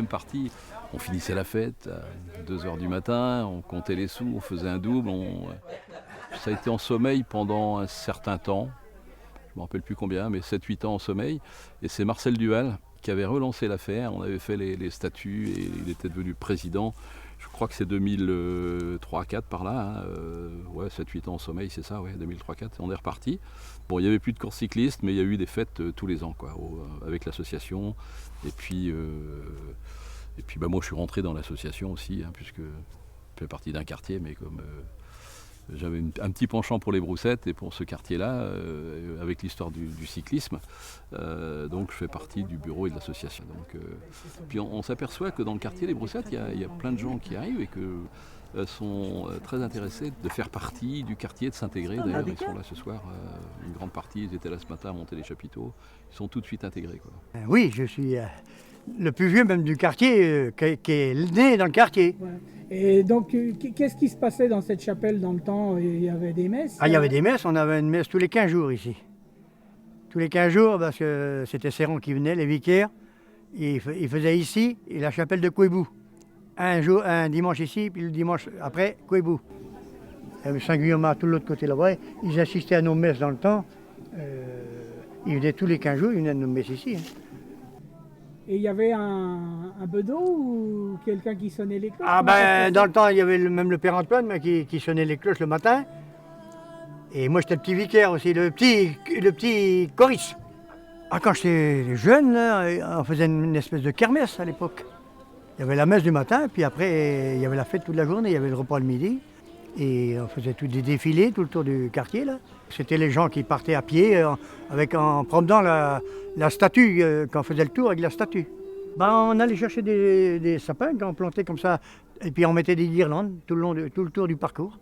Speaker 21: partie. On finissait la fête à 2h du matin, on comptait les sous, on faisait un double. Ça a été en sommeil pendant un certain temps. Je ne me rappelle plus combien, mais 7-8 ans en sommeil. Et c'est Marcel Duval qui avait relancé l'affaire. On avait fait les statuts et il était devenu président. Je crois que c'est 2003-2004 par là. 7-8 ans en sommeil, c'est ça, 2003-2004. On est reparti. Bon, il n'y avait plus de course cycliste, mais il y a eu des fêtes tous les ans, avec l'association. Et puis moi, je suis rentré dans l'association aussi, puisque je fais partie d'un quartier, mais comme j'avais un petit penchant pour les Broussettes et pour ce quartier-là, avec l'histoire du cyclisme, donc je fais partie du bureau et de l'association. Puis on s'aperçoit que dans le quartier des Broussettes, il y a plein de gens qui arrivent et que sont très intéressés de faire partie du quartier, de s'intégrer. D'ailleurs, ils sont là ce soir, une grande partie, ils étaient là ce matin à monter les chapiteaux, ils sont tout de suite intégrés.
Speaker 12: Oui, je suis le plus vieux même du quartier, qui est né dans le quartier.
Speaker 1: Ouais. Et donc, qu'est-ce qui se passait dans cette chapelle dans le temps? Il y avait des messes?
Speaker 12: Il y avait des messes, on avait une messe tous les 15 jours ici. Tous les 15 jours, parce que c'était Séran qui venait, les vicaires. Il faisait ici et la chapelle de Kouébou. Un dimanche ici, puis le dimanche après, Kouébou. Il y avait Saint-Guillaume tout de l'autre côté là-bas. Ils assistaient à nos messes dans le temps. Ils venaient tous les 15 jours, ils venaient à nos messes ici.
Speaker 1: Et il y avait un bedeau ou quelqu'un qui sonnait les cloches?
Speaker 12: Ah ben, dans le temps, il y avait même le Père Antoine qui sonnait les cloches le matin. Et moi, j'étais le petit vicaire aussi, le petit choriste. Ah, quand j'étais jeune, là, on faisait une espèce de kermesse à l'époque. Il y avait la messe du matin, puis après, il y avait la fête toute la journée, il y avait le repas le midi. Et on faisait des défilés tout le tour du quartier, là. C'était les gens qui partaient à pied en promenant la statue, quand on faisait le tour avec la statue. Ben, on allait chercher des sapins qu'on plantait comme ça, et puis on mettait des guirlandes tout le tour du parcours.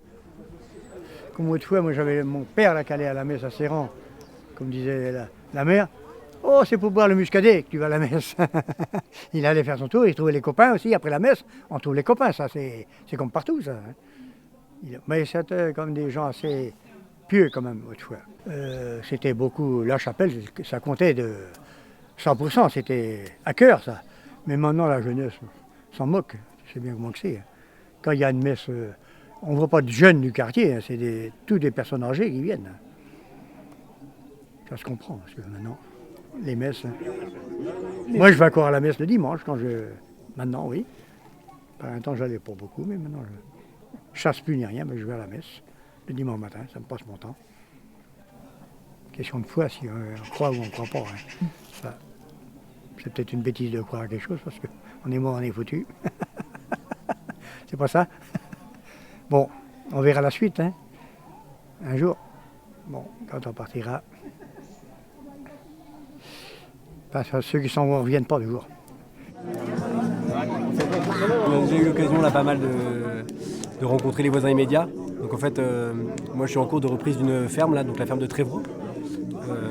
Speaker 12: Comme autrefois, moi j'avais mon père là, qui allait à la messe à Serran, comme disait la mère. Oh, c'est pour boire le muscadet que tu vas à la messe. Il allait faire son tour, il trouvait les copains aussi. Après la messe, on trouve les copains, ça c'est comme partout ça. Mais c'était comme des gens assez pieux quand même autrefois. C'était beaucoup, la chapelle, ça comptait de 100%, c'était à cœur ça. Mais maintenant la jeunesse s'en moque, c'est bien comment que c'est. Quand il y a une messe, on ne voit pas de jeunes du quartier, c'est tous des personnes âgées qui viennent. Ça se comprend, parce que maintenant, les messes... Moi je vais encore à la messe le dimanche, maintenant oui. Par un temps j'allais pas beaucoup, mais maintenant je chasse plus ni rien, mais je vais à la messe le dimanche matin, ça me passe mon temps. Question de foi, si on croit ou on ne croit pas. Hein. C'est peut-être une bêtise de croire à quelque chose, parce qu'on est mort, on est foutu. C'est pas ça? Bon, on verra la suite, hein. Un jour. Bon, quand on partira. Parce que ceux qui s'en vont ne reviennent pas du jour.
Speaker 5: J'ai eu l'occasion là pas mal de rencontrer les voisins immédiats. Donc en fait, moi je suis en cours de reprise d'une ferme, là, donc la ferme de Trévaux.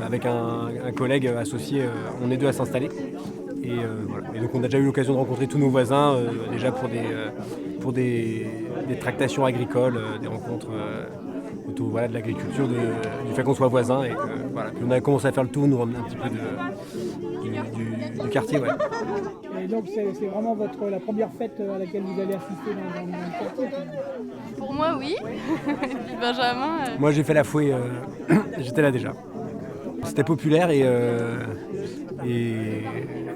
Speaker 5: Avec un collègue associé, on est deux à s'installer. Et, voilà. Et donc on a déjà eu l'occasion de rencontrer tous nos voisins, déjà pour des tractations agricoles, des rencontres autour de l'agriculture, du fait qu'on soit voisins. Et voilà. Puis on a commencé à faire le tour, nous ramener un petit peu du quartier. Ouais.
Speaker 1: Et donc c'est vraiment la première fête à laquelle vous allez assister dans le quartier?
Speaker 22: Pour moi, oui. Et puis Benjamin...
Speaker 5: Moi j'ai fait la fouée, j'étais là déjà. C'était populaire et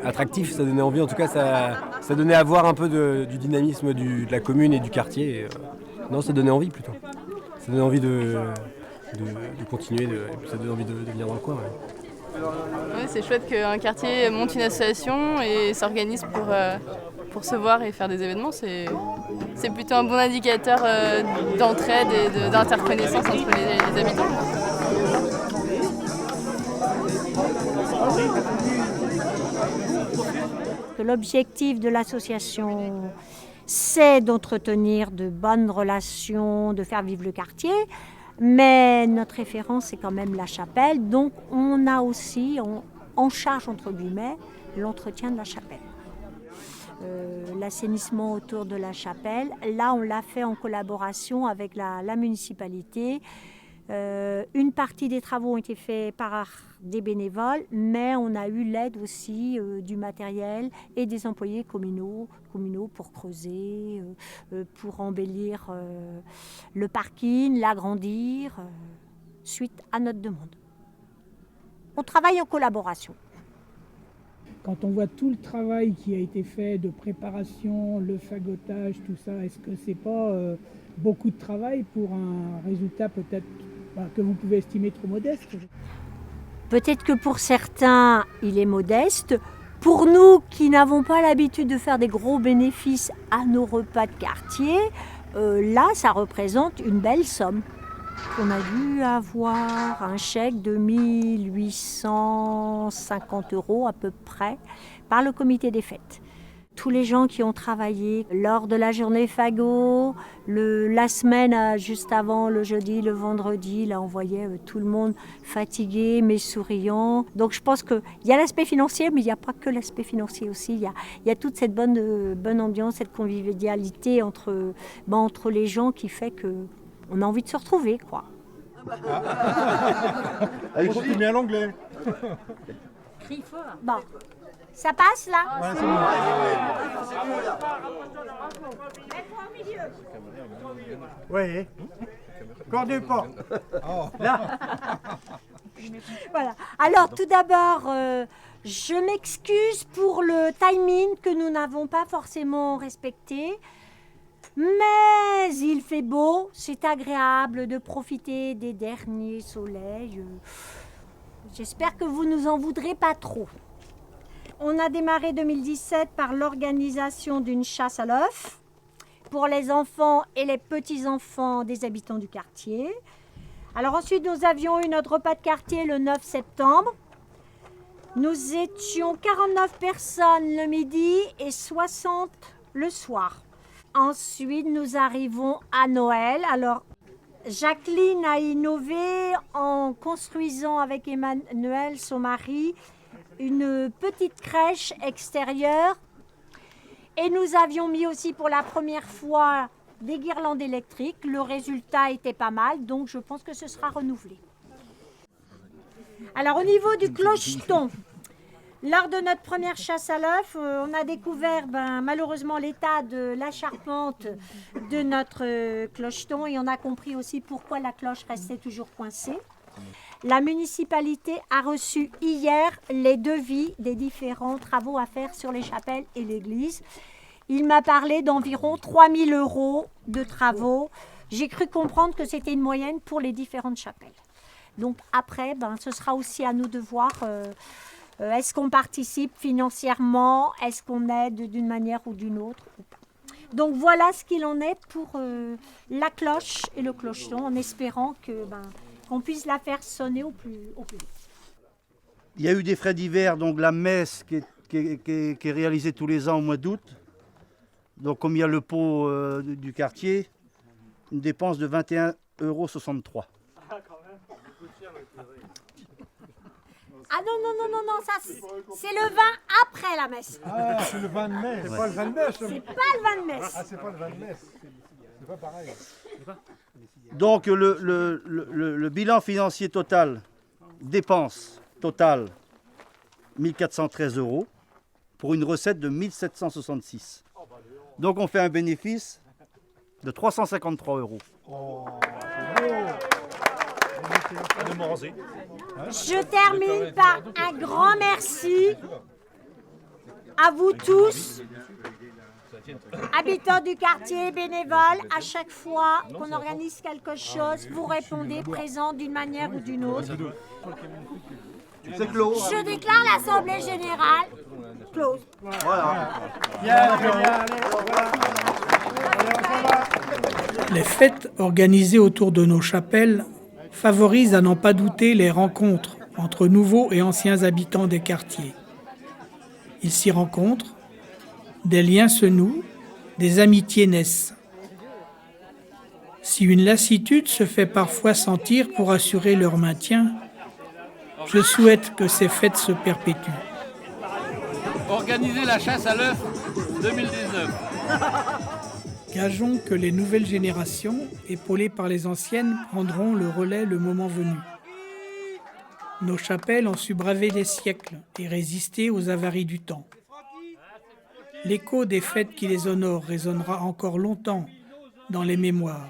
Speaker 5: attractif, ça donnait envie, en tout cas ça donnait à voir un peu du dynamisme de la commune et du quartier. Et, non, ça donnait envie plutôt. Ça donnait envie de continuer, et ça donnait envie de venir dans le coin. Ouais.
Speaker 22: Oui, c'est chouette qu'un quartier monte une association et s'organise pour se voir et faire des événements. C'est plutôt un bon indicateur d'entraide et d'interconnaissance entre les habitants.
Speaker 23: L'objectif de l'association, c'est d'entretenir de bonnes relations, de faire vivre le quartier, mais notre référence, c'est quand même la chapelle. Donc on a aussi en charge, entre guillemets, l'entretien de la chapelle. L'assainissement autour de la chapelle, là on l'a fait en collaboration avec la municipalité. Une partie des travaux ont été faits par des bénévoles, mais on a eu l'aide aussi du matériel et des employés communaux pour creuser, pour embellir le parking, l'agrandir, suite à notre demande. On travaille en collaboration.
Speaker 1: Quand on voit tout le travail qui a été fait de préparation, le fagotage, tout ça, est-ce que c'est pas beaucoup de travail pour un résultat peut-être que vous pouvez estimer trop modeste?
Speaker 23: Peut-être que pour certains, il est modeste. Pour nous qui n'avons pas l'habitude de faire des gros bénéfices à nos repas de quartier, là, ça représente une belle somme. On a dû avoir un chèque de 1 850 € à peu près par le comité des fêtes. Tous les gens qui ont travaillé lors de la journée Fagot, la semaine juste avant, le jeudi, le vendredi, là on voyait tout le monde fatigué mais souriant. Donc je pense qu'il y a l'aspect financier, mais il n'y a pas que l'aspect financier aussi. Il y a toute cette bonne ambiance, cette convivialité entre les gens qui fait qu'on a envie de se retrouver, quoi.
Speaker 24: Elle continue bien l'anglais.
Speaker 14: Crie fort.
Speaker 23: Bon, ça passe là?
Speaker 2: Oui. Cordez pas. Là.
Speaker 23: Voilà. Alors tout d'abord, je m'excuse pour le timing que nous n'avons pas forcément respecté. Mais il fait beau, c'est agréable de profiter des derniers soleils. J'espère que vous ne nous en voudrez pas trop. On a démarré 2017 par l'organisation d'une chasse à l'œuf pour les enfants et les petits-enfants des habitants du quartier. Alors ensuite, nous avions eu notre repas de quartier le 9 septembre. Nous étions 49 personnes le midi et 60 le soir. Ensuite, nous arrivons à Noël. Alors, Jacqueline a innové en construisant avec Emmanuel, son mari, une petite crèche extérieure. Et nous avions mis aussi pour la première fois des guirlandes électriques. Le résultat était pas mal, donc je pense que ce sera renouvelé. Alors, au niveau du clocheton, lors de notre première chasse à l'œuf, on a découvert malheureusement l'état de la charpente de notre clocheton et on a compris aussi pourquoi la cloche restait toujours coincée. La municipalité a reçu hier les devis des différents travaux à faire sur les chapelles et l'église. Il m'a parlé d'environ 3 000 € de travaux. J'ai cru comprendre que c'était une moyenne pour les différentes chapelles. Donc après, ce sera aussi à nous de voir... est-ce qu'on participe financièrement? Est-ce qu'on aide d'une manière ou d'une autre? Donc voilà ce qu'il en est pour la cloche et le clocheton, en espérant qu'on puisse la faire sonner au plus vite.
Speaker 2: Il y a eu des frais divers, donc la messe qui est réalisée tous les ans au mois d'août. Donc comme il y a le pot du quartier, une dépense de 21,63 €.
Speaker 23: Ah non, ça c'est le vin après la messe.
Speaker 2: Ah, c'est le vin de messe. C'est pas le vin de messe.
Speaker 23: C'est pas le vin de messe.
Speaker 2: Ah, c'est pas le vin de messe. C'est pas pareil. Donc le bilan financier total, dépenses totales, 1 413 € pour une recette de 1 766. Donc on fait un bénéfice de 353 €.
Speaker 23: Je termine par un grand merci à vous tous, habitants du quartier, bénévoles. À chaque fois qu'on organise quelque chose, vous répondez présent d'une manière ou d'une autre.
Speaker 2: C'est clos.
Speaker 23: Je déclare l'Assemblée générale close.
Speaker 2: Voilà.
Speaker 1: Les fêtes organisées autour de nos chapelles favorisent à n'en pas douter les rencontres entre nouveaux et anciens habitants des quartiers. Ils s'y rencontrent, des liens se nouent, des amitiés naissent. Si une lassitude se fait parfois sentir pour assurer leur maintien, je souhaite que ces fêtes se perpétuent.
Speaker 21: Organiser la chasse à l'œuf 2019.
Speaker 1: Gageons que les nouvelles générations, épaulées par les anciennes, prendront le relais le moment venu. Nos chapelles ont su braver des siècles et résister aux avaries du temps. L'écho des fêtes qui les honorent résonnera encore longtemps dans les mémoires.